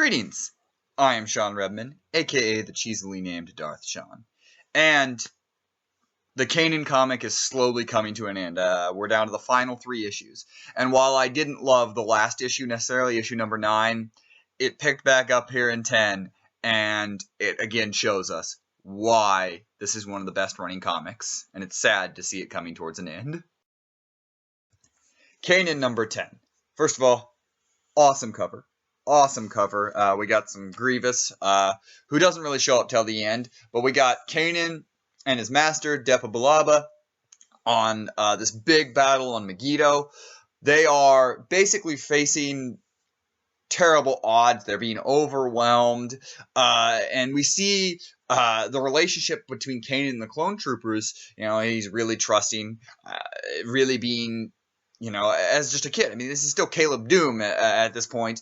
Greetings, I am Shawn Redman, aka the cheesily named Darth Shawn, and the Kanan comic is slowly coming to an end. We're down to the final 3 issues, and while I didn't love the last issue necessarily, issue number 9, it picked back up here in 10, and it again shows us why this is one of the best running comics, and it's sad to see it coming towards an end. Kanan number 10. First of all, awesome cover. Awesome cover. We got some Grievous, who doesn't really show up till the end, but we got Kanan and his master, Depa on this big battle on Megiddo. They are basically facing terrible odds. They're being overwhelmed, and we see the relationship between Kanan and the clone troopers. You know, he's really trusting, really being, you know, as just a kid. I mean, this is still Caleb Doom at this point.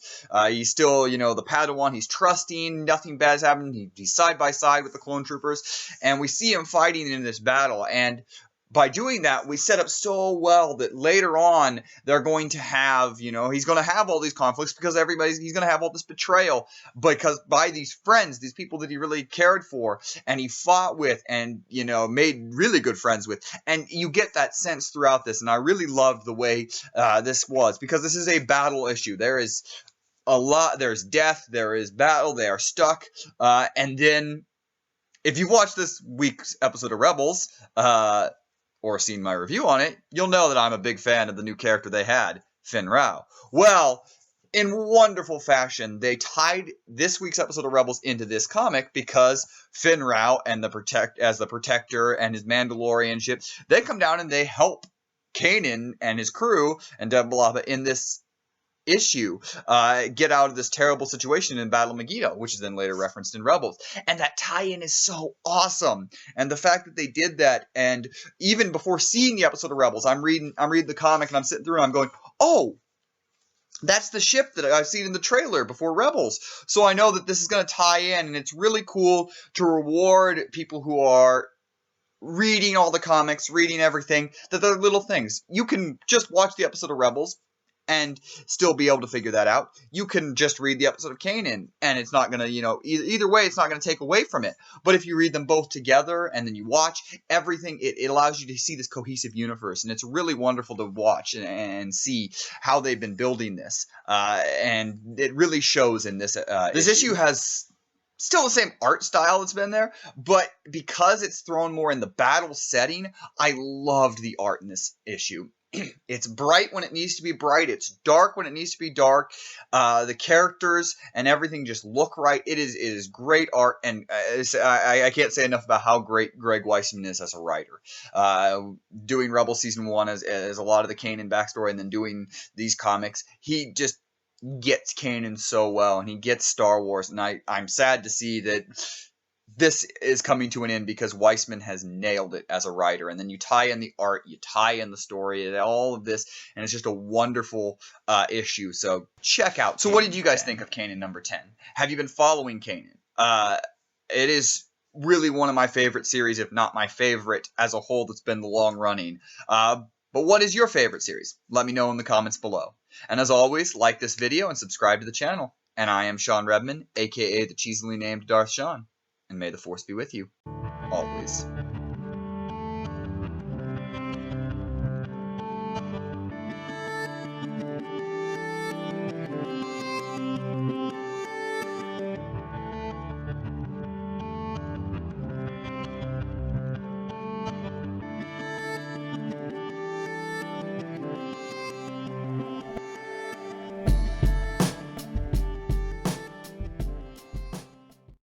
He's still, you know, the Padawan. He's trusting. Nothing bad's happening. He's side by side with the clone troopers. And we see him fighting in this battle. And by doing that, we set up so well that later on, they're going to have, you know, he's going to have all these conflicts because he's going to have all this betrayal because by these friends, these people that he really cared for and he fought with and, you know, made really good friends with. And you get that sense throughout this. And I really loved the way this was because this is a battle issue. There is a lot, there's death, there is battle, they are stuck. And then if you've watched this week's episode of Rebels, or seen my review on it, you'll know that I'm a big fan of the new character they had, Finn Rau. Well, in wonderful fashion, they tied this week's episode of Rebels into this comic because Finn Rau and the Protector and his Mandalorian ship, they come down and they help Kanan and his crew and Depa in this issue get out of this terrible situation in Battle of Megiddo, which is then later referenced in Rebels. And that tie-in is so awesome. And the fact that they did that, and even before seeing the episode of Rebels, I'm reading the comic and I'm sitting through and I'm going, oh, that's the ship that I've seen in the trailer before Rebels. So I know that this is going to tie in, and it's really cool to reward people who are reading all the comics, reading everything, that they're little things. You can just watch the episode of Rebels and still be able to figure that out. You can just read the episode of Kanan, and it's not going to, you know, either way, it's not going to take away from it. But if you read them both together, and then you watch everything, it allows you to see this cohesive universe, and it's really wonderful to watch and see how they've been building this. And it really shows in this. This issue has still the same art style that's been there, but because it's thrown more in the battle setting, I loved the art in this issue. It's bright when it needs to be bright. It's dark when it needs to be dark. The characters and everything just look right. It is great art, and I can't say enough about how great Greg Weisman is as a writer. Doing Rebel Season 1 as a lot of the Kanan backstory, and then doing these comics, he just gets Kanan so well, and he gets Star Wars, and I'm sad to see that this is coming to an end because Weisman has nailed it as a writer. And then you tie in the art, you tie in the story, all of this, and it's just a wonderful issue. So check out. So what did you guys think of Kanan number 10? Have you been following Kanan? It is really one of my favorite series, if not my favorite as a whole that's been the long running. But what is your favorite series? Let me know in the comments below. And as always, like this video and subscribe to the channel. And I am Shawn Redman, aka the cheesily named Darth Shawn. And may the Force be with you, always.